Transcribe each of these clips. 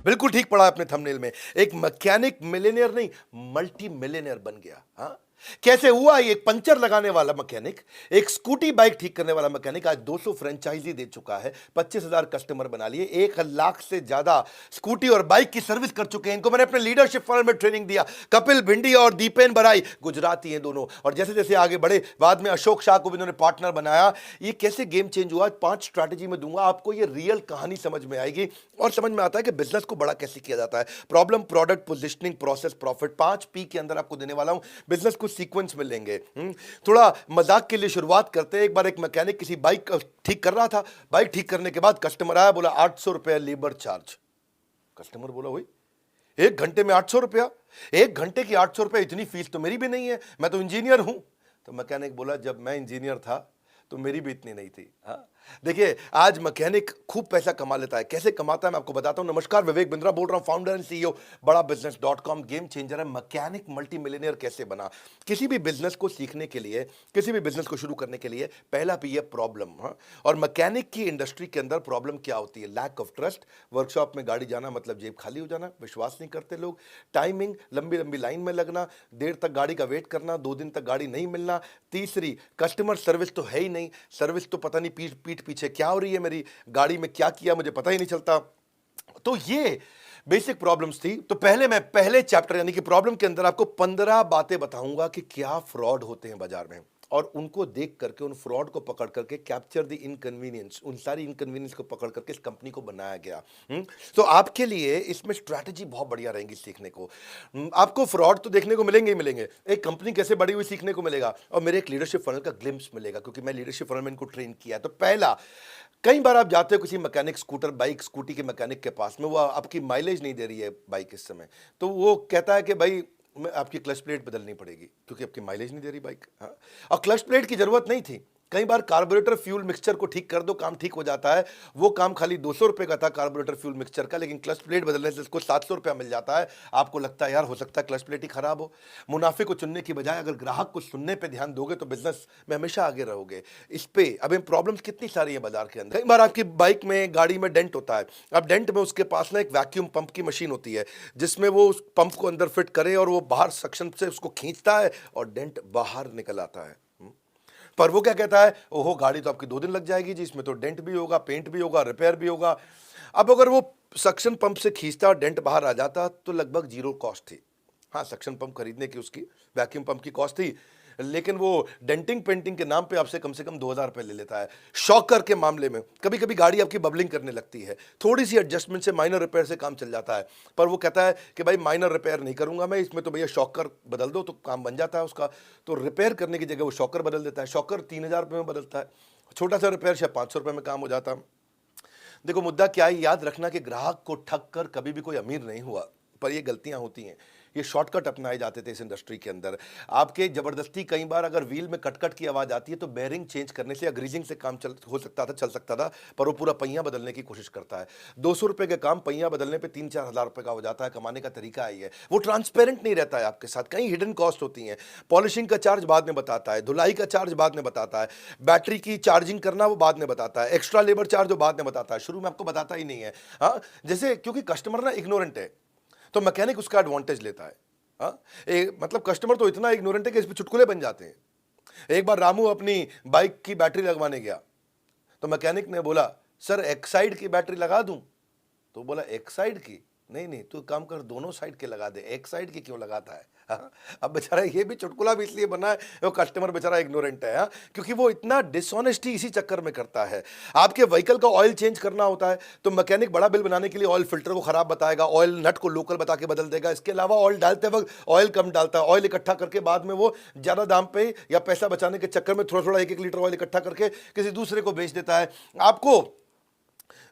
बिल्कुल ठीक पढ़ा आपने थंबनेल में। एक मैकेनिक मिलियनेयर नहीं, मल्टी मिलियनेयर बन गया। हाँ, कैसे हुआ? एक पंचर लगाने वाला मैकेनिक, एक स्कूटी बाइक ठीक करने वाला मैकेनिक आज 200 फ्रेंचाइजी दे चुका है, 25,000 कस्टमर बना लिए, 1 लाख से ज्यादा स्कूटी और बाइक की सर्विस कर चुके हैं। इनको मैंने अपने लीडरशिप फॉरम में ट्रेनिंग दिया। कपिल भिंडी और दीपेन बराई गुजराती हैं दोनों, और जैसे जैसे आगे बढ़े बाद में अशोक शाह को भी इन्होंने पार्टनर बनाया। ये कैसे गेम चेंज हुआ? 5 स्ट्रैटेजी में दूंगा आपको, ये रियल कहानी समझ में आएगी और समझ में आता है कि बिजनेस को बड़ा कैसे किया जाता है। Problem, product, positioning, process, profit, 5 P के अंदर आपको देने वाला हूं। बिजनेस को सीक्वेंस में लेंगे। थोड़ा मजाक के लिए शुरुआत करते हैं। एक बार एक मैकेनिक किसी बाइक ठीक कर रहा था। बाइक ठीक करने के बाद कस्टमर आया, बोला 800 रुपया लेबर चार्ज। कस्टमर बोला वही 1 घंटे में 800 रुपया? 1 घंटे की 800 रुपया, इतनी फीस तो मेरी भी नहीं है, मैं तो इंजीनियर हूं। तो मैकेनिक बोला जब मैं इंजीनियर था तो मेरी भी इतनी नहीं थी। हाँ, देखिए आज मैकेनिक खूब पैसा कमा लेता है। कैसे कमाता है मैं आपको बताता हूं। नमस्कार, विवेक बिंद्रा बोल रहा हूं, फाउंडर एंड सीईओ बड़ा बिजनेस .com। गेम चेंजर है। मैकेनिक मल्टी मिलियनेयर कैसे बना? किसी भी बिजनेस को सीखने के लिए, किसी भी बिजनेस को शुरू करने के लिए पहला पी है प्रॉब्लम। हाँ, और मैकेनिक की इंडस्ट्री के अंदर प्रॉब्लम क्या होती है? Lack of trust. वर्कशॉप में गाड़ी जाना मतलब जेब खाली हो जाना, विश्वास नहीं करते लोग। टाइमिंग, लंबी लंबी लाइन में लगना, देर तक गाड़ी का वेट करना, 2 दिन तक गाड़ी नहीं मिलना। तीसरी, कस्टमर सर्विस तो है ही नहीं। सर्विस तो पता नहीं पीठ पीछे क्या हो रही है, मेरी गाड़ी में क्या किया मुझे पता ही नहीं चलता। तो ये बेसिक प्रॉब्लम्स थी। तो मैं पहले चैप्टर यानी कि प्रॉब्लम के अंदर आपको 15 बातें बताऊंगा कि क्या फ्रॉड होते हैं बाजार में, और उनको देख करके, उन फ्रॉड को पकड़ करके कैप्चर द इनकन्वीनियंस, उन सारी इनकन्वीनियंस को पकड़ करके इस कंपनी को बनाया गया। तो आपके लिए इसमें स्ट्रैटेजी बहुत बढ़िया रहेगी सीखने को। आपको फ्रॉड तो देखने को मिलेंगे ही मिलेंगे, एक कंपनी कैसे बड़ी हुई सीखने को मिलेगा, और मेरे एक लीडरशिप फनल का ग्लिम्स मिलेगा, क्योंकि मैं लीडरशिप फनल में इनको ट्रेन किया है। तो पहला, कई बार आप जाते हो किसी मैकेनिक, स्कूटर बाइक स्कूटी के मैकेनिक के पास में, वो आपकी माइलेज नहीं दे रही है बाइक इस समय, तो वो कहता है कि भाई मैं आपकी क्लच प्लेट बदलनी पड़ेगी क्योंकि आपकी माइलेज नहीं दे रही बाइक। हाँ, और क्लच प्लेट की जरूरत नहीं थी। कई बार कार्बोरेटर फ्यूल मिक्सचर को ठीक कर दो, काम ठीक हो जाता है। वो काम खाली 200 रुपए का था कार्बोरेटर फ्यूल मिक्सचर का, लेकिन क्लच प्लेट बदलने से उसको 700 रुपया मिल जाता है। आपको लगता है यार हो सकता है क्लच प्लेट ही खराब हो। मुनाफे को चुनने की बजाय अगर ग्राहक को सुनने पे ध्यान दोगे तो बिजनेस में हमेशा आगे रहोगे। इस पे अब प्रॉब्लम्स कितनी सारी है बाजार के अंदर। कई बार आपकी बाइक में, गाड़ी में डेंट होता है। अब डेंट में उसके पास ना एक वैक्यूम पंप की मशीन होती है, जिसमें वो उस पंप को अंदर फिट करे और वो बाहर सक्शन से उसको खींचता है और डेंट बाहर निकल आता है। पर वो क्या कहता है, ओहो गाड़ी तो आपकी 2 दिन लग जाएगी जी, इसमें तो डेंट भी होगा, पेंट भी होगा, रिपेयर भी होगा। अब अगर वो सक्शन पंप से खींचता और डेंट बाहर आ जाता तो लगभग 0 कॉस्ट थी। हाँ, सक्शन पंप खरीदने की, उसकी वैक्यूम पंप की कॉस्ट थी, लेकिन वो डेंटिंग पेंटिंग के नाम पे आपसे कम से कम 2,000 रुपए ले लेता है। शॉकर के मामले में कभी कभी गाड़ी आपकी बबलिंग करने लगती है, थोड़ी सी एडजस्टमेंट से, माइनर रिपेयर से काम चल जाता है। पर वो कहता है कि भाई माइनर रिपेयर नहीं करूंगा मैं, इसमें तो भैया शॉकर बदल दो तो काम बन जाता है उसका। तो रिपेयर करने की जगह वो शॉकर बदल देता है। शॉकर 3,000 रुपये में बदलता है, छोटा सा रिपेयर शायद 500 रुपये में काम हो जाता है। देखो मुद्दा क्या है, याद रखना कि ग्राहक को ठग कर कभी भी कोई अमीर नहीं हुआ, पर ये गलतियां होती हैं। ये शॉर्टकट अपनाए जाते थे इस इंडस्ट्री के अंदर। आपके जबरदस्ती, कई बार अगर व्हील में कटकट की आवाज आती है तो बेरिंग चेंज करने से या ग्रीजिंग से काम चल सकता था, पर वो पूरा पहिया बदलने की कोशिश करता है। 200 रुपए के काम पहिया बदलने पे 3-4 हजार रुपए का हो जाता है। कमाने का तरीका आई है, वो ट्रांसपेरेंट नहीं रहता है आपके साथ। कई हिडन कॉस्ट होती हैं। पॉलिशिंग का चार्ज बाद में बताता है, धुलाई का चार्ज बाद में बताता है, बैटरी की चार्जिंग करना वो बाद में बताता है, एक्स्ट्रा लेबर चार्ज वो बाद में बताता है, शुरू में आपको बताता ही नहीं है। हाँ, जैसे क्योंकि कस्टमर ना इग्नोरेंट है, तो मैकेनिक उसका एडवांटेज लेता है। हाँ, मतलब कस्टमर तो इतना इग्नोरेंट है कि इस पे चुटकुले बन जाते हैं। एक बार रामू अपनी बाइक की बैटरी लगवाने गया, तो मैकेनिक ने बोला सर एक साइड की बैटरी लगा दूं? तो बोला एक साइड की? नहीं नहीं, तू काम कर दोनों साइड के लगा दे, एक साइड की क्यों लगाता है? हाँ? अब बेचारा ये भी चुटकुला भी इसलिए बना है, वो कस्टमर बेचारा इग्नोरेंट है। हाँ? क्योंकि वो इतना डिसऑनेस्टी इसी चक्कर में करता है। आपके व्हीकल का ऑयल चेंज करना होता है तो मैकेनिक बड़ा बिल बनाने के लिए ऑयल फिल्टर को खराब बताएगा, ऑयल नट को लोकल बता के बदल देगा। इसके अलावा ऑयल डालते वक्त ऑयल कम डालता है, ऑयल इकट्ठा करके बाद में वो ज्यादा दाम पे या पैसा बचाने के चक्कर में थोड़ा थोड़ा 1-1 लीटर ऑयल इकट्ठा करके किसी दूसरे को बेच देता है। आपको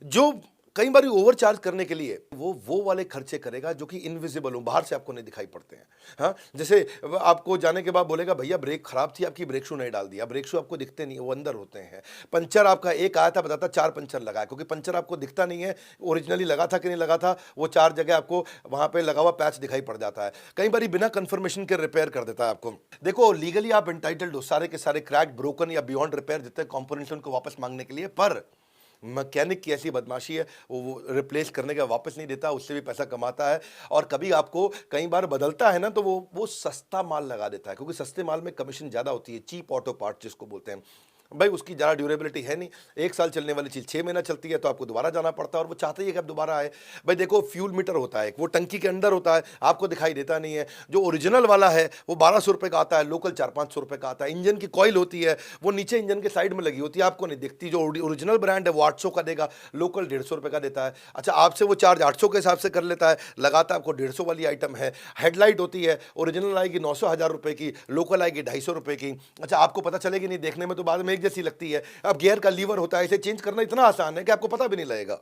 जो कई बार ओवर चार्ज करने के लिए वो वाले खर्चे करेगा जो कि इनविजिबल हो, बाहर से आपको नहीं दिखाई पड़ते हैं। हाँ, जैसे आपको जाने के बाद बोलेगा भैया ब्रेक खराब थी आपकी, ब्रेक शू नहीं डाल दिया। ब्रेक शू आपको दिखते नहीं, वो अंदर होते हैं। पंचर आपका एक आया था, बताता 4 पंचर लगा है, क्योंकि पंचर आपको दिखता नहीं है ओरिजिनली लगा था कि नहीं लगा था। वो 4 जगह आपको वहां पे लगा हुआ पैच दिखाई पड़ जाता है। कई बार बिना कंफर्मेशन के रिपेयर कर देता है आपको। देखो लीगली आप एंटाइटल्ड हो सारे के सारे क्रैक, ब्रोकन या बियॉन्ड रिपेयर जितने कॉम्पोनेंट्स उनको वापस मांगने के लिए, पर मैकेनिक की ऐसी बदमाशी है, वो रिप्लेस करने का वापस नहीं देता, उससे भी पैसा कमाता है। और कभी आपको कई बार बदलता है ना, तो वो सस्ता माल लगा देता है, क्योंकि सस्ते माल में कमीशन ज़्यादा होती है, चीप ऑटो पार्ट जिसको बोलते हैं। भाई उसकी ज़्यादा ड्यूरेबिलिटी है नहीं, 1 साल चलने वाली चीज़ 6 महीना चलती है, तो आपको दोबारा जाना पड़ता है, और वो चाहते ही है कि आप दोबारा आए। भाई देखो, फ्यूल मीटर होता है, वो टंकी के अंदर होता है, आपको दिखाई देता नहीं है। जो ओरिजिनल वाला है वो 1200 रुपये का आता है, लोकल 400-500 रुपये का आता है। इंजन की कॉइल होती है, वो नीचे इंजन के साइड में लगी होती है, आपको नहीं दिखती। जो ओरिजिनल ब्रांड है वो 800 का देगा, लोकल 150 रुपये का देता है। अच्छा, आपसे वो चार्ज 800 के हिसाब से कर लेता है, लगाता है आपको 150 वाली आइटम है। हेडलाइट होती है, ओरिजिनल आएगी 900-1000 रुपये की, लोकल आएगी 250 रुपये की। अच्छा, आपको पता चलेगी नहीं, देखने में तो बाद में एक जैसी लगती है। अब गियर का लीवर होता है, इसे चेंज करना इतना आसान है कि आपको पता भी नहीं लगेगा।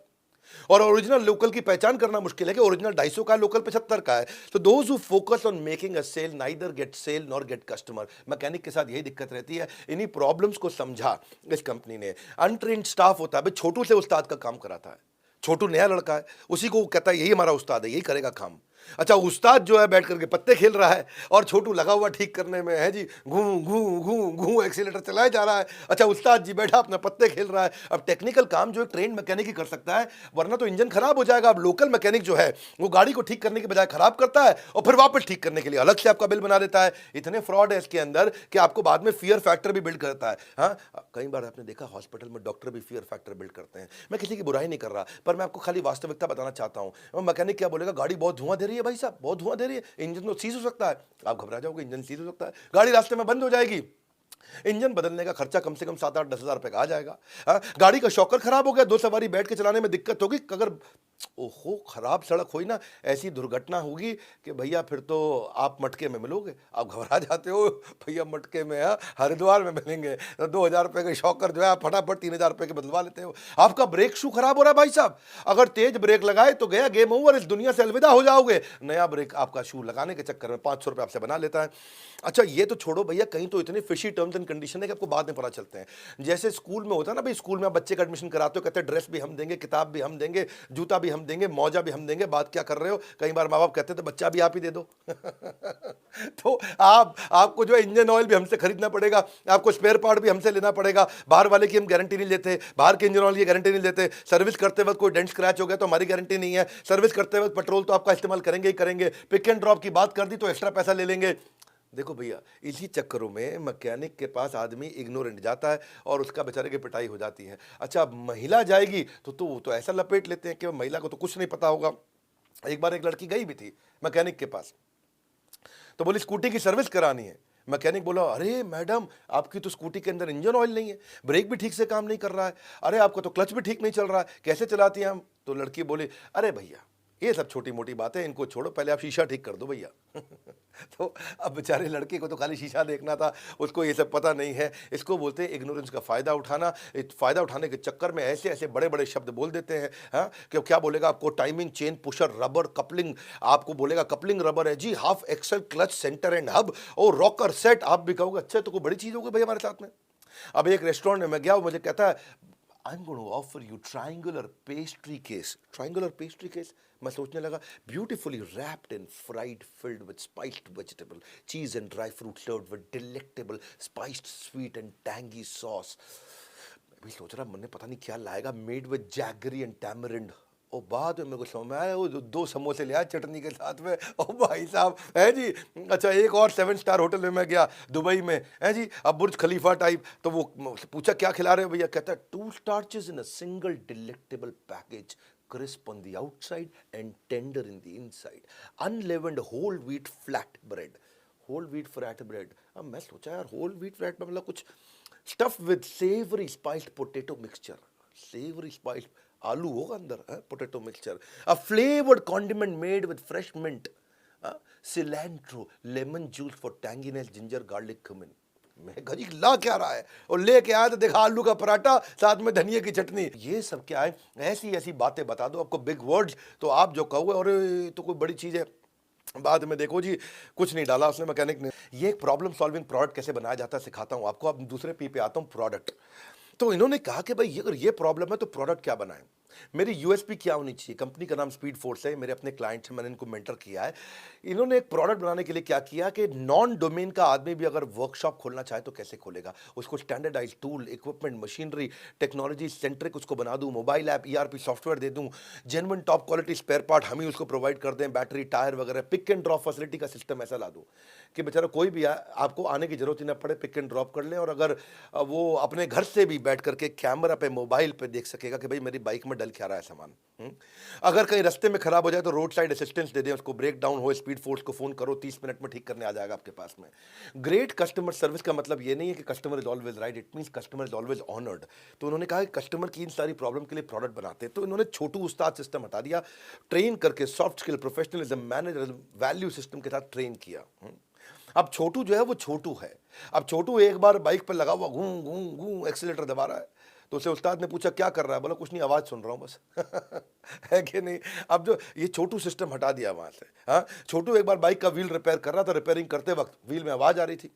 और ओरिजिनल लोकल की पहचान करना मुश्किल है कि ओरिजिनल 250 का है, लोकल 75 का है। तो those who focus on making a sale neither get sale nor get customer. Mechanic के साथ यही दिक्कत रहती है। इन्हीं प्रॉब्लम्स को समझा इस कंपनी ने। अनट्रेन्ड स्टाफ होता है, भाई छोटू से उस्ताद का काम कराता है। छोटू नया लड़का है, उसी को कहता है यही हमारा उस्ताद है, यही करेगा काम। अच्छा, उस्ताद जो है बैठ करके पत्ते खेल रहा है, और छोटू लगा हुआ ठीक करने में है जी, घू घू घू घू एक्सीलेटर चलाया जा रहा है। अच्छा, उस्ताद जी बैठा अपना पत्ते खेल रहा है। अब टेक्निकल काम जो एक ट्रेन मैकेनिक ही कर सकता है, वरना तो इंजन खराब हो जाएगा। अब लोकल मैकेनिक जो है वो गाड़ी को ठीक करने के बजाय खराब करता है, और फिर वापस ठीक करने के लिए अलग से आपका बिल बना देता है। इतने फ्रॉड है इसके अंदर कि आपको बाद में फियर फैक्टर भी बिल्ड करता है। हाँ, कई बार आपने देखा हॉस्पिटल में डॉक्टर भी फियर फैक्टर बिल्ड करते हैं। मैं किसी की बुराई नहीं कर रहा, पर मैं आपको खाली वास्तविकता बताना चाहता हूँ। मैकेनिक क्या बोलेगा, गाड़ी बहुत धुआं दे रही है भाई साहब, बहुत धुआं दे रही है, इंजन तो सीज हो सकता है। आप घबरा जाओगे, इंजन सीज हो सकता है, गाड़ी रास्ते में बंद हो जाएगी। इंजन बदलने का खर्चा कम से कम 7-8-10 हज़ार रुपए का आ जाएगा। हाँ, गाड़ी का शॉकर खराब हो गया, 2 सवारी बैठ के चलाने में दिक्कत होगी। अगर ओहो खराब सड़क हुई ना, ऐसी दुर्घटना होगी कि भैया फिर तो आप मटके में मिलोगे। आप घबरा जाते हो, भैया मटके में है, हरिद्वार में मिलेंगे। तो 2,000 रुपये का शॉकर जो है आप फटाफट 3,000 रुपये के बदलवा लेते हो। आपका ब्रेक शू खराब हो रहा है भाई साहब, अगर तेज ब्रेक लगाए तो गया गेम ओवर, इस दुनिया से अलविदा हो जाओगे। नया ब्रेक आपका शू लगाने के चक्कर में 500 रुपये आपसे बना लेता है। अच्छा, ये तो छोड़ो भैया, कहीं तो इतने फिशी टर्म्स एंड कंडीशन है कि आपको बाद में पता चलते हैं। जैसे स्कूल में होता है ना भाई, स्कूल में आप बच्चे का एडमिशन कराते हो, कहते हैं ड्रेस भी हम देंगे, किताब भी हम देंगे, जूता भी हम देंगे, मौजा भी हम देंगे। बात क्या कर रहे हो, कई बार माँ बाप कहते हैं तो बच्चा भी आप ही दे दो। तो आपको जो है इंजन ऑयल भी हमसे खरीदना पड़ेगा, आपको स्पेयर पार्ट भी हमसे लेना पड़ेगा। बाहर वाले की हम गारंटी नहीं लेते, बाहर के इंजन ऑयल की गारंटी नहीं लेते। सर्विस करते वक्त कोई डेंट स्क्रैच हो गया तो हमारी गारंटी नहीं है। सर्विस करते वक्त पेट्रोल तो आपका इस्तेमाल करेंगे ही करेंगे। पिक एंड ड्रॉप की बात कर दी तो एक्स्ट्रा पैसा ले लेंगे। देखो भैया, इसी चक्करों में मैकेनिक के पास आदमी इग्नोरेंट जाता है और उसका बेचारे की पिटाई हो जाती है। अच्छा, अब महिला जाएगी तो वो तो ऐसा लपेट लेते हैं कि महिला को तो कुछ नहीं पता होगा। एक बार एक लड़की गई भी थी मैकेनिक के पास, तो बोली स्कूटी की सर्विस करानी है। मैकेनिक बोला, अरे मैडम, आपकी तो स्कूटी के अंदर इंजन ऑयल नहीं है, ब्रेक भी ठीक से काम नहीं कर रहा है, अरे आपका तो क्लच भी ठीक नहीं चल रहा है, कैसे चलाती हैं हम? तो लड़की बोली, अरे भैया ये सब छोटी मोटी बातें, इनको छोड़ो, पहले आप शीशा ठीक कर दो भैया। तो अब बेचारे लड़के को तो खाली शीशा देखना था, उसको ये सब पता नहीं है। इसको बोलते हैं इग्नोरेंस का फ़ायदा उठाना। फ़ायदा उठाने के चक्कर में ऐसे ऐसे बड़े बड़े शब्द बोल देते हैं। हाँ, कि क्या बोलेगा आपको, timing chain pusher rubber coupling, आपको बोलेगा कपलिंग रबर है जी, half axle clutch centre and hub और रॉकर सेट। आप भी कहोगे अच्छा तो कोई बड़ी चीज़ होगी भाई हमारे साथ में। अब एक रेस्टोरेंट में मैं गया, मुझे कहता है I'm going to offer you triangular pastry case. Triangular pastry case? मैं सोचने लगा, beautifully wrapped and fried, filled with spiced vegetable, cheese and dry fruit, served with delectable spiced, sweet and tangy sauce. मैं भी सोच रहा, मैंने पता नहीं क्या लाएगा, made with jaggery and tamarind. और बाद में मेरे को समझ में आया, वो 2 समोसे ले आया चटनी के साथ में। ओ भाई साहब, है जी। अच्छा, एक और 7 स्टार होटल में मैं गया दुबई में, है जी, अब बुर्ज खलीफा टाइप। तो वो पूछा क्या खिला रहे हो भैया, कहता है 2 starches in a single delectable package, crisp on the outside and tender in the inside, unleavened whole wheat flat bread. whole wheat flat bread। अब मैं सोचा यार whole wheat flat में मतलब कुछ stuffed with savory spiced potato mixture, savory spiced आलू होगा अंदर, potato mixture, a flavoured condiment made with fresh mint, cilantro, lemon juice for tanginess, ginger garlic cumin. मैं घरी ला क्या रहा है, और लेके आया तो देखा आलू का पराठा, साथ में धनिया की चटनी। ये सब क्या है, ऐसी ऐसी बातें बता दो आपको, बिग वर्ड्स, तो आप जो कहोगे अरे तो कोई बड़ी चीज़ है, बाद में देखो जी कुछ नहीं डाला उसने मैकेनिक ने। ये एक प्रॉब्लम सॉल्विंग प्रोडक्ट कैसे बनाया जाता है सिखाता हूँ आपको। अब दूसरे पी पे आता हूँ, प्रोडक्ट। तो इन्होंने कहा कि भाई अगर ये प्रॉब्लम है तो प्रोडक्ट क्या बनाएं। मेरी यूएसपी क्या होनी चाहिए? कंपनी का नाम स्पीड फोर्स है, मेरे अपने क्लाइंट्स हैं, मैंने इनको मेंटर किया है। इन्होंने एक प्रोडक्ट बनाने के लिए क्या किया कि नॉन डोमेन का आदमी भी अगर वर्कशॉप खोलना चाहे तो कैसे खोलेगा? उसको standardised tool, equipment, machinery, technology centric उसको बना दूँ, मोबाइल ऐप, ईआरपी सॉफ्टवेयर दे दूँ, genuine top quality spare part हम ही उसको प्रोवाइड कर दें, बैटरी, टायर वगैरह, पिक एंड ड्रॉप फैसिलिटी का सिस्टम ऐसा ला दूँ कि बेचारा कोई भी आए, आपको आने की जरूरत ही ना पड़े, पिक एंड ड्रॉप कर ले और अगर वो अपने घर से भी बैठ करके कैमरा पे, मोबाइल पे देख सकेगा कि भाई मेरी बाइक में डल क्या रहा है सामान। अगर कहीं रास्ते में खराब हो जाए तो रोड साइड असिस्टेंस दे दें उसको, ब्रेक डाउन हो, स्पीड फोर्स को फोन करो, 30 मिनट में ठीक करने आ जाएगा आपके पास में। ग्रेट कस्टमर सर्विस का मतलब ये नहीं है कि customer is always right, it means customer is always honoured. तो उन्होंने कहा कि कस्टमर की इन सारी प्रॉब्लम के लिए प्रोडक्ट बनाते हैं, तो इन्होंने छोटू उस्ताद सिस्टम हटा दिया, ट्रेन करके soft skill, professionalism, manager, value system के साथ ट्रेन किया। अब छोटू जो है वो छोटू है। अब छोटू एक बार बाइक पर लगा हुआ घूं घूं घूं एक्सीलेटर दबा रहा है, तो उसे उस्ताद ने पूछा क्या कर रहा है? बोला कुछ नहीं, आवाज सुन रहा हूं बस। है कि नहीं? अब जो ये छोटू सिस्टम हटा दिया वहां से। हाँ, छोटू एक बार बाइक का व्हील रिपेयर कर रहा था, रिपेयरिंग करते वक्त व्हील में आवाज आ रही थी,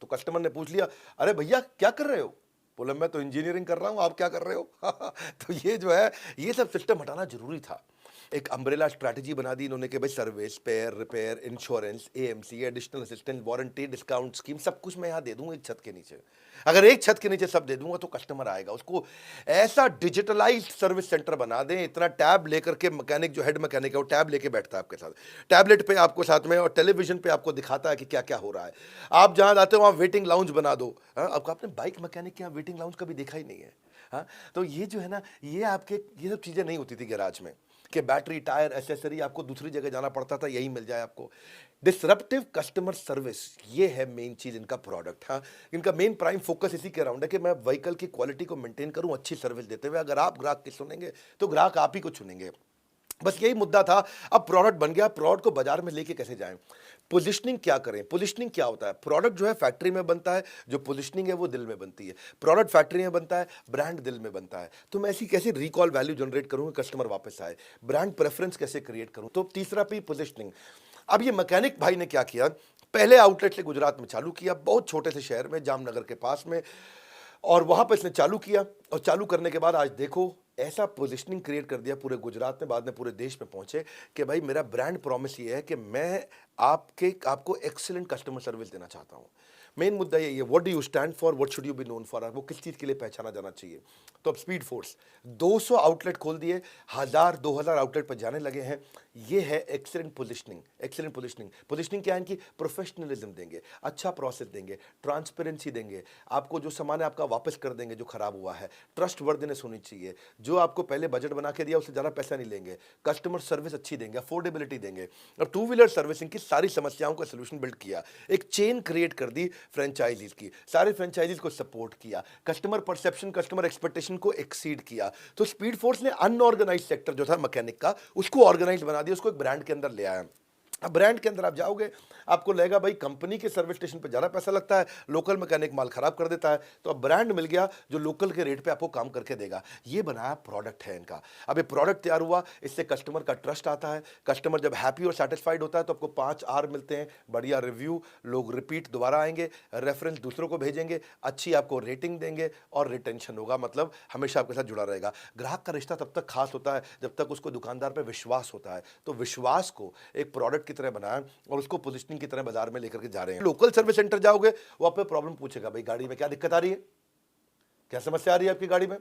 तो कस्टमर ने पूछ लिया, अरे भैया क्या कर रहे हो? बोला मैं तो इंजीनियरिंग कर रहा हूं, आप क्या कर रहे हो? तो ये जो है ये सब सिस्टम हटाना जरूरी था। एक अम्ब्रेला स्ट्रैटेजी बना दी इन्होंने कि भाई service, spare, repair, insurance, AMC, additional assistance, warranty, discount scheme, सब कुछ मैं यहाँ दे दूंगा एक छत के नीचे। अगर एक छत के नीचे सब दे दूंगा तो कस्टमर आएगा। उसको ऐसा डिजिटलाइज्ड सर्विस सेंटर बना दें, इतना टैब लेकर के मैकेनिक जो हेड मैकेनिक है वो टैब लेके बैठता है आपके साथ, टैबलेट पे आपको साथ में और टेलीविजन पे आपको दिखाता है कि क्या क्या हो रहा है। आप जहाँ जाते हो वहाँ वेटिंग लाउंज बना दो। हाँ, आपको आपने बाइक मैकेनिक के यहाँ वेटिंग लाउंज कभी देखा ही नहीं है। हाँ, तो ये जो है ना, ये आपके ये सब चीज़ें नहीं होती थी गैराज में कि बैटरी, टायर, एसेसरी आपको दूसरी जगह जाना पड़ता था, यही मिल जाए आपको। डिसरप्टिव कस्टमर सर्विस, ये है मेन चीज इनका प्रोडक्ट। हाँ, इनका मेन प्राइम फोकस इसी के अराउंड है कि मैं व्हीकल की क्वालिटी को मेंटेन करूं अच्छी सर्विस देते हुए। अगर आप ग्राहक की सुनेंगे तो ग्राहक आप ही को चुनेंगे, बस यही मुद्दा था। अब प्रोडक्ट बन गया, प्रोडक्ट को बाजार में लेके कैसे जाएं, पोजिशनिंग क्या करें। पोजिशनिंग क्या होता है? प्रोडक्ट जो है फैक्ट्री में बनता है, जो पोजिशनिंग है वो दिल में बनती है। प्रोडक्ट फैक्ट्री में बनता है, ब्रांड दिल में बनता है। तो मैं ऐसी कैसे रिकॉल वैल्यू जनरेट करूं, कस्टमर वापस आए, ब्रांड प्रेफरेंस कैसे क्रिएट करूं। तो तीसरा पी पोजिशनिंग। अब ये मैकेनिक भाई ने क्या किया, पहले आउटलेट से गुजरात में चालू किया, बहुत छोटे से शहर में, जामनगर के पास में, और वहां पर इसने चालू किया। और चालू करने के बाद आज देखो ऐसा पोजीशनिंग क्रिएट कर दिया पूरे गुजरात में, बाद में पूरे देश में पहुंचे कि भाई मेरा ब्रांड प्रॉमिस ये है कि मैं आपको एक्सीलेंट कस्टमर सर्विस देना चाहता हूं। मेन मुद्दा यही है, what do you stand for, what should you be known for, वो किस चीज़ के लिए पहचाना जाना चाहिए। तो अब स्पीड फोर्स 200 आउटलेट खोल दिए, 1000-2000 आउटलेट पर जाने लगे हैं। ये है excellent positioning. Excellent positioning, positioning क्या है इनकी? प्रोफेशनलिज्म देंगे, अच्छा प्रोसेस देंगे, ट्रांसपेरेंसी देंगे, आपको जो सामान है आपका वापस कर देंगे जो खराब हुआ है, ट्रस्ट वर्दिनेस होनी चाहिए, जो आपको पहले बजट बना के दिया उससे ज़्यादा पैसा नहीं लेंगे, कस्टमर सर्विस अच्छी देंगे, अफोर्डेबिलिटी देंगे, और टू व्हीलर सर्विसिंग की सारी समस्याओं का सोल्यूशन बिल्ड किया। एक चेन क्रिएट कर दी फ्रेंचाइजीज की, सारे फ्रेंचाइजीज को सपोर्ट किया, कस्टमर परसेप्शन, कस्टमर एक्सपेक्टेशन को एक्सीड किया। तो स्पीड फोर्स ने अनऑर्गेनाइज सेक्टर जो था मैकेनिक का, उसको ऑर्गेनाइज बना दिया, उसको एक ब्रांड के अंदर ले आया। अब ब्रांड के अंदर आप जाओगे, आपको लगेगा भाई कंपनी के सर्विस स्टेशन पे ज़्यादा पैसा लगता है, लोकल मैकेनिक माल खराब कर देता है। तो अब ब्रांड मिल गया जो लोकल के रेट पे आपको काम करके देगा। ये बनाया प्रोडक्ट है इनका। अब ये प्रोडक्ट तैयार हुआ, इससे कस्टमर का ट्रस्ट आता है। कस्टमर जब हैप्पी और सेटिस्फाइड होता है तो आपको 5 आर मिलते हैं, बढ़िया रिव्यू, लोग रिपीट दोबारा आएंगे, रेफरेंस दूसरों को भेजेंगे, अच्छी आपको रेटिंग देंगे और रिटेंशन होगा, मतलब हमेशा आपके साथ जुड़ा रहेगा। ग्राहक का रिश्ता तब तक खास होता है जब तक उसको दुकानदार पर विश्वास होता है। तो विश्वास को एक प्रोडक्ट की तरह बनाया और उसको पोजीशनिंग की तरह बाजार में लेकर के जा रहे हैं। लोकल सर्विस सेंटर जाओगे, वो आप पे प्रॉब्लम पूछेगा, भाई गाड़ी में क्या दिक्कत आ रही है, क्या समस्या आ रही है आपकी गाड़ी में।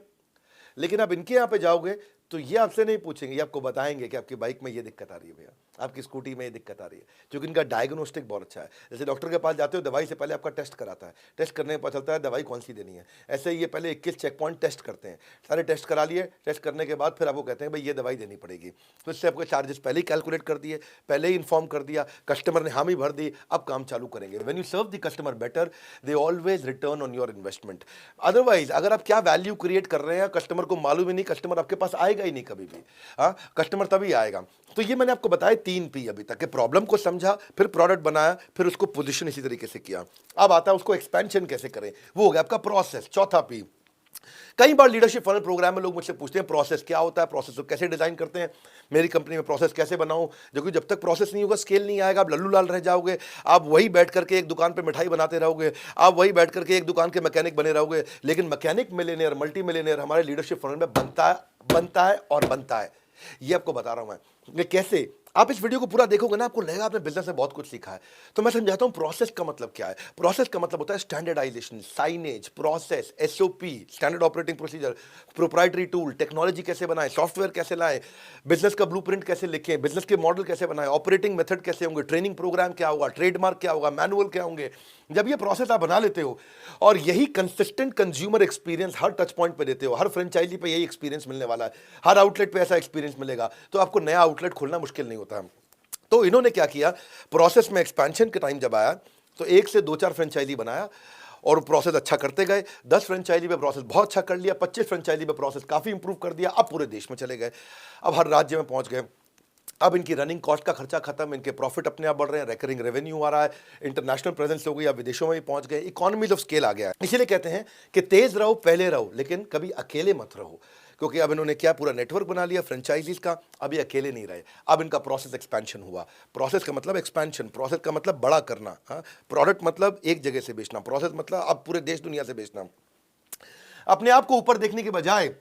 लेकिन आप इनके यहां पे जाओगे तो ये आपसे नहीं पूछेंगे, ये आपको बताएंगे कि आपकी बाइक में ये दिक्कत आ रही है भैया, आपकी स्कूटी में ये दिक्कत आ रही है, क्योंकि इनका डायग्नोस्टिक बहुत अच्छा है। जैसे डॉक्टर के पास जाते हो, दवाई से पहले आपका टेस्ट कराता है, टेस्ट करने में पता चलता है दवाई कौन सी देनी है। ऐसे ही ये पहले 21 चेक पॉइंट टेस्ट करते हैं, सारे टेस्ट करा लिए, टेस्ट करने के बाद फिर आपको कहते हैं भाई ये दवाई देनी पड़ेगी। तो इससे आपको चार्जेस पहले ही कैलकुलेट कर दिए, पहले ही इन्फॉर्म कर दिया, कस्टमर ने हामी भर दी, अब काम चालू करेंगे। When you serve the customer better, they always return on your investment. Otherwise अगर आप क्या वैल्यू क्रिएट कर रहे हैं कस्टमर को मालूम ही नहीं, कस्टमर आपके पास आएगा ही नहीं कभी भी। हाँ, कस्टमर तभी आएगा। तो ये मैंने आपको बताया 3 पी अभी तक, प्रॉब्लम को समझा, फिर प्रोडक्ट बनाया, फिर उसको पोजीशन इसी तरीके से किया। अब आता है उसको एक्सपेंशन कैसे करें, वो हो गया आपका प्रोसेस, चौथा पी। कई बार लीडरशिप फनल प्रोग्राम में लोग मुझसे पूछते हैं प्रोसेस क्या होता है, प्रोसेस को कैसे डिजाइन करते हैं, मेरी कंपनी में प्रोसेस कैसे बनाऊं। क्योंकि जब तक प्रोसेस नहीं होगा स्केल नहीं आएगा, आप लल्लू लाल रह जाओगे। आप वही बैठ करके एक दुकान पे मिठाई बनाते रहोगे, आप वही बैठ करके एक दुकान के मैकेनिक बने रहोगे। लेकिन मैकेनिक मिलियनेयर, मल्टी मिलियनेयर हमारे लीडरशिप फनल में बनता है और बनता है। ये आपको बता रहा हूं मैं कि कैसे। आप इस वीडियो को पूरा देखोगे ना, आपको लगेगा आपने बिजनेस में बहुत कुछ सीखा है। तो मैं समझाता हूं प्रोसेस का मतलब क्या है। प्रोसेस का मतलब होता है standardisation, signage, process, SOP, standard operating procedure, proprietary tool, technology कैसे बनाएं, सॉफ्टवेयर कैसे लाएं, बिजनेस का ब्लूप्रिंट कैसे लिखें, बिजनेस के मॉडल कैसे बनाएं, ऑपरेटिंग मेथड कैसे होंगे, ट्रेनिंग प्रोग्राम क्या होगा, ट्रेडमार्क क्या होगा, मैनुअल क्या होंगे। जब ये प्रोसेस आप बना लेते हो और यही कंसिस्टेंट कंज्यूमर एक्सपीरियंस हर टच पॉइंट पे देते हो, हर फ्रेंचाइजी पे यही एक्सपीरियंस मिलने वाला है, हर आउटलेट पे ऐसा एक्सपीरियंस मिलेगा, तो आपको नया आउटलेट खोलना मुश्किल नहीं होता है। तो इन्होंने क्या किया, प्रोसेस में एक्सपेंशन के टाइम जब आया तो 1 से 2-4 फ्रेंचाइजी बनाया और प्रोसेस अच्छा करते गए। 10 फ्रेंचाइजी पे प्रोसेस बहुत अच्छा कर लिया, 25 फ्रेंचाइजी पे प्रोसेस काफ़ी इंप्रूव कर दिया। अब पूरे देश में चले गए, अब हर राज्य में पहुंच गए। अब इनकी रनिंग कॉस्ट का खर्चा खत्म, इनके प्रॉफिट अपने आप बढ़ रहे हैं, रेकरिंग रेवेन्यू आ रहा है, इंटरनेशनल प्रेजेंस हो गई, अब विदेशों में भी पहुंच गए, इकोनॉमीज ऑफ स्केल आ गया है। इसीलिए कहते हैं कि तेज रहो, पहले रहो, लेकिन कभी अकेले मत रहो। क्योंकि अब इन्होंने क्या पूरा नेटवर्क बना लिया फ्रेंचाइजीज का, अभी अकेले नहीं रहे। अब इनका प्रोसेस एक्सपेंशन हुआ। प्रोसेस का मतलब एक्सपेंशन, प्रोसेस का मतलब बड़ा करना। हाँ, प्रोडक्ट मतलब एक जगह से बेचना, प्रोसेस मतलब अब पूरे देश दुनिया से बेचना। अपने आप को ऊपर देखने के बजाय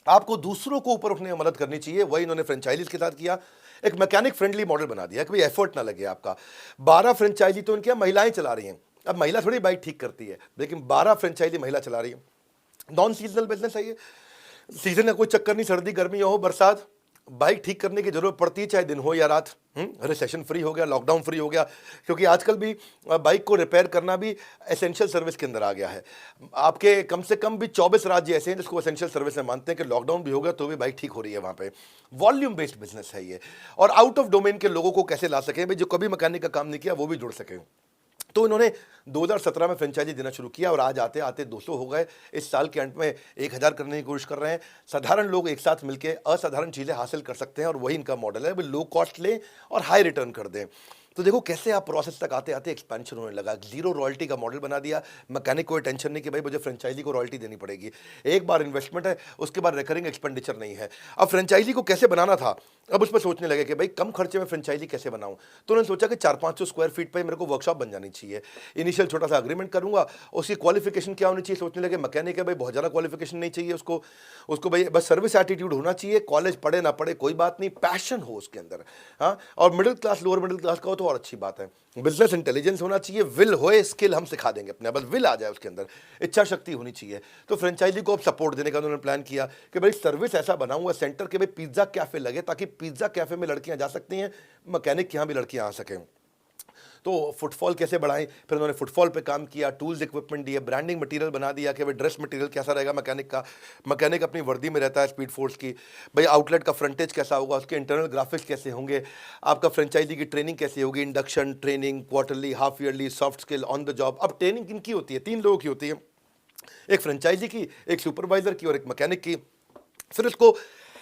आपको दूसरों को ऊपर उठने में मदद करनी चाहिए। वही इन्होंने फ्रेंचाइजीज के साथ किया। एक मैकेनिक फ्रेंडली मॉडल बना दिया कि भाई एफर्ट ना लगे आपका। 12 फ्रेंचाइजी तो इनके महिलाएं चला रही हैं। अब महिला थोड़ी बाइक ठीक करती है, लेकिन 12 फ्रेंचाइजी महिला चला रही है। नॉन सीजनल बिजनेस है ये, सीजन का कोई चक्कर नहीं, सर्दी गर्मी हो बरसात, बाइक ठीक करने की जरूरत पड़ती है, चाहे दिन हो या रात। रिसेशन फ्री हो गया, लॉकडाउन फ्री हो गया, क्योंकि आजकल भी बाइक को रिपेयर करना भी एसेंशियल सर्विस के अंदर आ गया है। आपके कम से कम भी 24 राज्य ऐसे हैं जिसको एसेंशियल सर्विस में मानते हैं कि लॉकडाउन भी हो गया तो भी बाइक ठीक हो रही है वहाँ पे। वॉल्यूम बेस्ड बिजनेस है ये। और आउट ऑफ डोमेन के लोगों को कैसे ला सके भाई, जो कभी मैकेनिक का काम नहीं किया वो भी जुड़ सके। तो इन्होंने 2017 में फ्रेंचाइजी देना शुरू किया और आज आते आते 200 हो गए। इस साल के अंत में 1000 करने की कोशिश कर रहे हैं। साधारण लोग एक साथ मिलकर असाधारण चीज़ें हासिल कर सकते हैं और वही इनका मॉडल है, वो लो कॉस्ट लें और हाई रिटर्न कर दें। तो देखो कैसे आप प्रोसेस तक आते आते एक्सपेंशन होने लगा। जीरो रॉयल्टी का मॉडल बना दिया। मैकेनिक को टेंशन नहीं कि भाई मुझे फ्रेंचाइजी को रॉयल्टी देनी पड़ेगी, एक बार इन्वेस्टमेंट है, उसके बाद रिकरिंग एक्सपेंडिचर नहीं है। अब फ्रेंचाइजी को कैसे बनाना था, अब उसमें सोचने लगे कि भाई कम खर्चे में फ्रेंचाइजी कैसे बनाऊं। तो उन्होंने सोचा कि 400-500 स्क्वायर फीट पे मेरे को वर्कशॉप बन जानी चाहिए। इनिशियल छोटा सा अग्रीमेंट करूंगा, उसकी क्वालिफिकेशन क्या होनी चाहिए, सोचने लगे मैकेनिक है भाई बहुत ज़्यादा क्वालिफिकेशन नहीं चाहिए उसको, उसको भाई बस सर्विस एटीट्यूड होना चाहिए, कॉलेज पढ़े ना पढ़े कोई बात नहीं, पैशन हो उसके अंदर। हाँ, और middle class lower middle class का हो तो और अच्छी बात है। बिजनेस इंटेलिजेंस होना चाहिए, विल होए, स्किल हम सिखा देंगे अपने, बस विल आ जाए उसके अंदर, इच्छा शक्ति होनी चाहिए। तो फ्रेंचाइजी को अब सपोर्ट देने का उन्होंने प्लान किया कि भाई सर्विस ऐसा बनाऊंगा सेंटर के भाई पिज्जा कैफे लगे, ताकि पिज्जा कैफे में लड़कियां जा सकती हैं, मैकेनिक के यहाँ भी लड़कियां आ सकें। तो फुटफॉल कैसे बढ़ाएं, फिर उन्होंने फुटफॉल पे काम किया, टूल्स इक्विपमेंट दिए, ब्रांडिंग मटेरियल बना दिया कि भाई ड्रेस मटेरियल कैसा रहेगा मैकेनिक का। मैकेनिक अपनी वर्दी में रहता है स्पीड फोर्स की, भाई आउटलेट का फ्रंटेज कैसा होगा, उसके इंटरनल ग्राफिक्स कैसे होंगे, आपका फ्रेंचाइजी की ट्रेनिंग कैसे होगी, induction training, quarterly, half yearly, soft skill, on the job. अब ट्रेनिंग किनकी होती है, 3 लोगों की होती है, एक फ्रेंचाइजी की, एक सुपरवाइजर की और एक मैकेनिक की। फिर उसको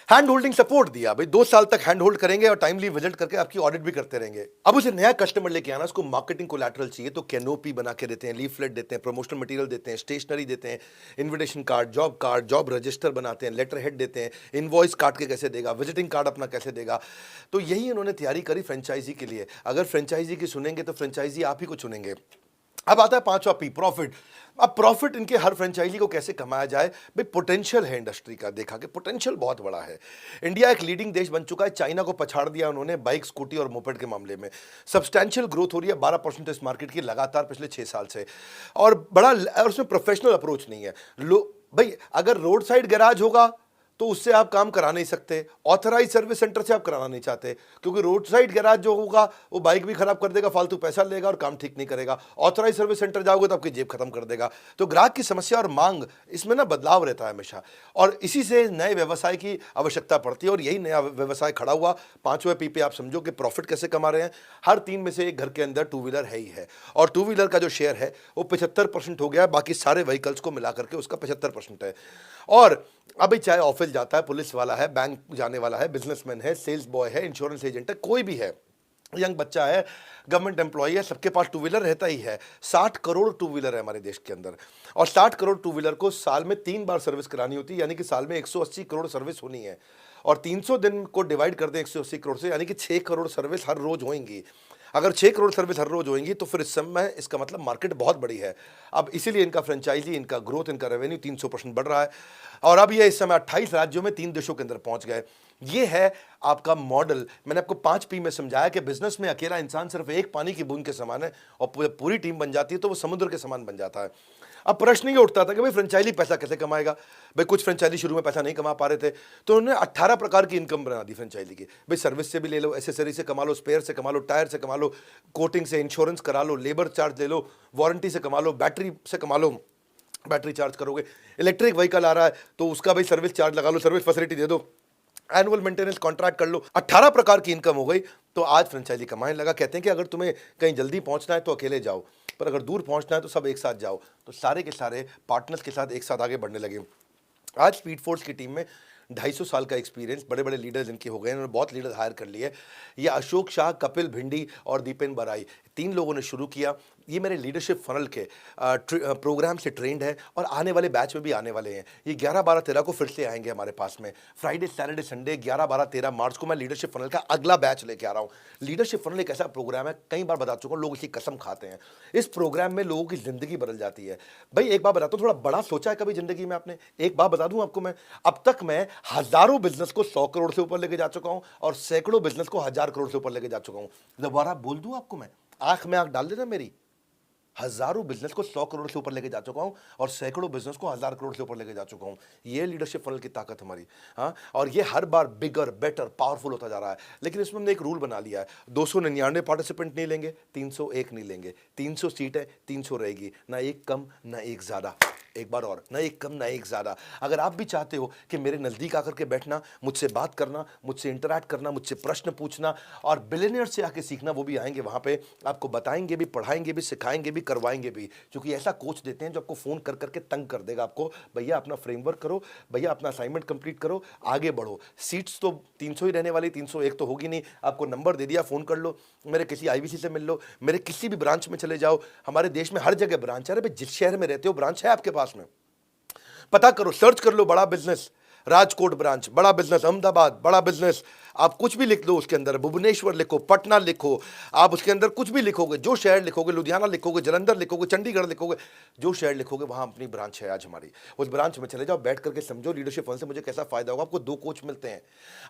हैंड होल्डिंग सपोर्ट दिया, भाई 2 साल तक हैंड होल्ड करेंगे और टाइमली विजिट करके आपकी ऑडिट भी करते रहेंगे। अब उसे नया कस्टमर लेके आना, उसको मार्केटिंग कोलैटरल चाहिए, तो कैनोपी बना के देते हैं, लीफलेट देते हैं, प्रमोशनल मटेरियल देते हैं, स्टेशनरी देते हैं, इन्विटेशन कार्ड, जॉब रजिस्टर बनाते हैं, लेटर हेड देते हैं, इनवॉइस काट के कैसे देगा, विजिटिंग कार्ड अपना कैसे देगा। तो यही उन्होंने तैयारी करी फ्रेंचाइजी के लिए। अगर फ्रेंचाइजी की सुनेंगे तो फ्रेंचाइजी आप ही को चुनेंगे। अब आता है 5वां पी, प्रॉफिट। अब प्रॉफिट इनके हर फ्रेंचाइजी को कैसे कमाया जाए, भाई पोटेंशियल है इंडस्ट्री का, देखा कि पोटेंशियल बहुत बड़ा है। इंडिया एक लीडिंग देश बन चुका है, चाइना को पछाड़ दिया उन्होंने बाइक, स्कूटी और मोपेड के मामले में। सब्सटैंशियल ग्रोथ हो रही है 12% इस मार्केट की लगातार पिछले 6 साल से, और और उसमें प्रोफेशनल अप्रोच नहीं है। भाई अगर रोड साइड गैराज होगा तो उससे आप काम करा नहीं सकते, ऑथराइज सर्विस सेंटर से आप कराना नहीं चाहते, क्योंकि रोड साइड गैराज जो होगा वो बाइक भी खराब कर देगा, फालतू पैसा लेगा और काम ठीक नहीं करेगा। ऑथराइज सर्विस सेंटर जाओगे तो आपकी जेब खत्म कर देगा। तो ग्राहक की समस्या और मांग, इसमें ना बदलाव रहता है हमेशा, और इसी से नए व्यवसाय की आवश्यकता पड़ती है। और यही नया व्यवसाय खड़ा हुआ। 5वें पी पे आप समझो कि प्रॉफिट कैसे कमा रहे हैं। हर 3 में से एक घर के अंदर 2 व्हीलर है ही है, और 2 व्हीलर का जो शेयर है वो 75% हो गया है, बाकी सारे व्हीकल्स को मिलाकर के उसका 75% है। और अभी चाहे ऑफिस जाता है, पुलिस वाला है, बैंक जाने वाला है, बिजनेसमैन है, सेल्स बॉय है, इंश्योरेंस एजेंट है, कोई भी है, यंग बच्चा है, गवर्नमेंट एम्प्लॉय है, सबके पास टू व्हीलर रहता ही है। 60 करोड़ टू व्हीलर है हमारे देश के अंदर, और 60 करोड़ टू व्हीलर को साल में 3 बार सर्विस करानी होती है, यानी कि साल में 180 करोड़ सर्विस होनी है। और 300 दिन को डिवाइड कर दें 180 करोड़ से, यानी कि 6 करोड़ सर्विस हर रोज होंगी। अगर 6 करोड़ सर्विस हर रोज होंगी तो फिर इस समय इसका मतलब मार्केट बहुत बड़ी है। अब इसीलिए इनका फ्रेंचाइजी, इनका ग्रोथ, इनका रेवेन्यू 300% बढ़ रहा है, और अब ये इस समय 28 राज्यों में 3 देशों के अंदर पहुंच गए। ये है आपका मॉडल। मैंने आपको 5 P में समझाया कि बिजनेस में अकेला इंसान सिर्फ एक पानी की बूंद के समान है, और पूरी टीम बन जाती है तो वो समुद्र के समान बन जाता है। अब प्रश्न ये उठता था कि भाई फ्रेंचाइजी पैसा कैसे कमाएगा। भाई कुछ फ्रेंचाइजी शुरू में पैसा नहीं कमा पा रहे थे, तो उन्होंने 18 प्रकार की इनकम बना दी फ्रेंचाइजी की। भाई सर्विस से भी ले लो, एसेसरी से कमा लो, स्पेयर से कमा लो, टायर से कमा लो, कोटिंग से, इंश्योरेंस करा लो, लेबर चार्ज ले लो, वारंटी से कमा लो, बैटरी से कमा लो, बैटरी चार्ज करोगे, इलेक्ट्रिक व्हीकल आ रहा है तो उसका भाई सर्विस चार्ज लगा लो, सर्विस फैसिलिटी दे दो, एनुअल मेंटेनेंस कॉन्ट्रैक्ट कर लो। 18 प्रकार की इनकम हो गई। तो आज फ्रेंचाइजी कमाने लगा। कहते हैं कि अगर तुम्हें कहीं जल्दी पहुंचना है तो अकेले जाओ, पर अगर दूर पहुंचना है तो सब एक साथ जाओ। तो सारे के सारे पार्टनर्स के साथ एक साथ आगे बढ़ने लगे। आज स्पीड फोर्स की टीम में 250 साल का एक्सपीरियंस, बड़े बड़े लीडर्स इनके हो गए, इन्होंने बहुत लीडर्स हायर कर लिए। ये अशोक शाह, कपिल भिंडी और दीपेन बराई, 3 लोगों ने शुरू किया। ये मेरे लीडरशिप फनल के प्रोग्राम से ट्रेंड है, और आने वाले बैच में भी आने वाले हैं। ये 11, 12, 13 को फिर से आएंगे हमारे पास में। फ्राइडे, सैटरडे, संडे 11, 12, 13 मार्च को मैं लीडरशिप फनल का अगला बैच लेके आ रहा हूँ। लीडरशिप फनल एक ऐसा प्रोग्राम है, कई बार बता चुका हूँ, लोग इसकी कसम खाते हैं। इस प्रोग्राम में लोगों की जिंदगी बदल जाती है। भाई एक बात बताता हूँ, थोड़ा बड़ा सोचा है कभी जिंदगी में आपने? एक बात बता दूं आपको मैं, अब तक मैं हजारों बिजनेस को 100 करोड़ से ऊपर लेके जा चुका हूं, और सैकड़ों बिजनेस को 1000 करोड़ से ऊपर लेके जा चुका हूं। दोबारा बोल दूं आपको मैं, आंख में आंख डाल देना मेरी, हजारों बिजनेस को 100 करोड़ से ऊपर लेके जा चुका हूं, और सैकड़ों बिजनेस को 1000 करोड़ से ऊपर लेके जा चुका हूं। ये लीडरशिप फनल की ताकत हमारी। हाँ, और ये हर बार बिगर, बेटर, पावरफुल होता जा रहा है। लेकिन इसमें हमने एक रूल बना लिया है, 299 पार्टिसिपेंट नहीं लेंगे, 301 नहीं लेंगे। 300 सीट है, 300 रहेगी, ना एक कम ना एक ज्यादा। एक बार और, ना एक कम ना एक ज्यादा। अगर आप भी चाहते हो कि मेरे नजदीक आकर के बैठना, मुझसे बात करना, मुझसे इंटरैक्ट करना, मुझसे प्रश्न पूछना, और बिलियनियर से आके सीखना, वो भी आएंगे वहां पे, आपको बताएंगे भी, पढ़ाएंगे भी, सिखाएंगे भी, करवाएंगे भी। क्योंकि ऐसा कोच देते हैं जो आपको फोन कर करके तंग कर देगा आपको, भैया अपना फ्रेमवर्क करो, भैया अपना असाइनमेंट कंप्लीट करो, आगे बढ़ो। सीट्स तो 300 ही रहने वाली, 301 तो होगी नहीं। आपको नंबर दे दिया, फोन कर लो, मेरे किसी IVC से मिल लो, मेरे किसी भी ब्रांच में चले जाओ। हमारे देश में हर जगह ब्रांच है। अरे भाई, जिस शहर में रहते हो ब्रांच है आपके पास में, पता करो, सर्च कर लो, बड़ा बिजनेस राजकोट ब्रांच, बड़ा बिजनेस अहमदाबाद, बड़ा बिजनेस, आप कुछ भी लिख दो उसके अंदर, भुवनेश्वर लिखो, पटना लिखो, आप उसके अंदर कुछ भी लिखोगे, जो शहर लिखोगे, लुधियाना लिखोगे, जलंधर लिखोगे, चंडीगढ़ लिखोगे, जो शहर लिखोगे वहां अपनी ब्रांच है आज हमारी। उस ब्रांच में चले जाओ, बैठ करके समझो लीडरशिप फन से मुझे कैसा फायदा होगा। आपको 2 कोच मिलते हैं,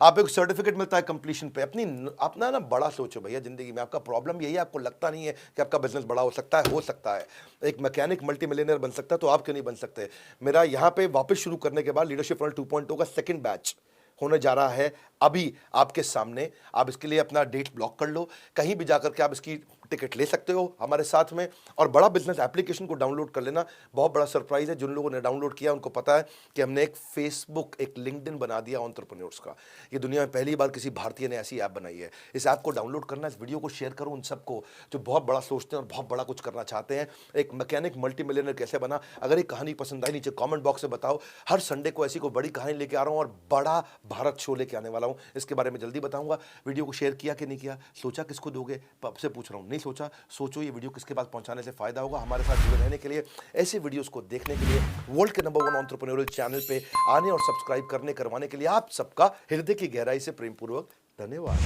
आप एक सर्टिफिकेट मिलता है कंप्लीशन पे। अपना ना बड़ा सोचो भैया जिंदगी में। आपका प्रॉब्लम यही है, आपको लगता नहीं है कि आपका बिजनेस बड़ा हो सकता है। हो सकता है, एक मैकेनिक मल्टी मिलियनर बन सकता है, तो आप क्यों नहीं बन सकते? मेरा यहाँ पे वापस शुरू करने के बाद लीडरशिप फनल 2.0 का सेकंड बैच होने जा रहा है अभी आपके सामने। आप इसके लिए अपना डेट ब्लॉक कर लो, कहीं भी जाकर के आप इसकी टिकट ले सकते हो हमारे साथ में। और बड़ा बिजनेस एप्लीकेशन को डाउनलोड कर लेना। बहुत बड़ा सरप्राइज है, जिन लोगों ने डाउनलोड किया उनको पता है कि हमने एक फेसबुक, एक लिंक्डइन बना दिया एंटरप्रेन्योर्स का। ये दुनिया में पहली बार किसी भारतीय ने ऐसी ऐप बनाई है। इस ऐप को डाउनलोड करना, इस वीडियो को शेयर करो उन सबको जो बहुत बड़ा सोचते हैं और बहुत बड़ा कुछ करना चाहते हैं। एक मैकेनिक मल्टी मिलियनर कैसे बना। अगर एक कहानी पसंद आई, नीचे कॉमेंट बॉक्स में बताओ। हर संडे को ऐसी कोई बड़ी कहानी लेके आ रहा हूँ, और बड़ा भारत शो लेके आने वाला हूँ। इसके बारे में जल्दी बताऊंगा। वीडियो को शेयर किया कि नहीं किया, सोचा किसको दोगे, आपसे पूछ रहा हूँ, नहीं सोचा, सोचो ये वीडियो किसके पास पहुंचाने से फायदा होगा। हमारे साथ जुड़े रहने के लिए, ऐसे वीडियोस को देखने के लिए, वर्ल्ड के नंबर 1 एंटरप्रेन्योरियल चैनल पे आने और सब्सक्राइब करवाने के लिए आप सबका हृदय की गहराई से प्रेमपूर्वक धन्यवाद।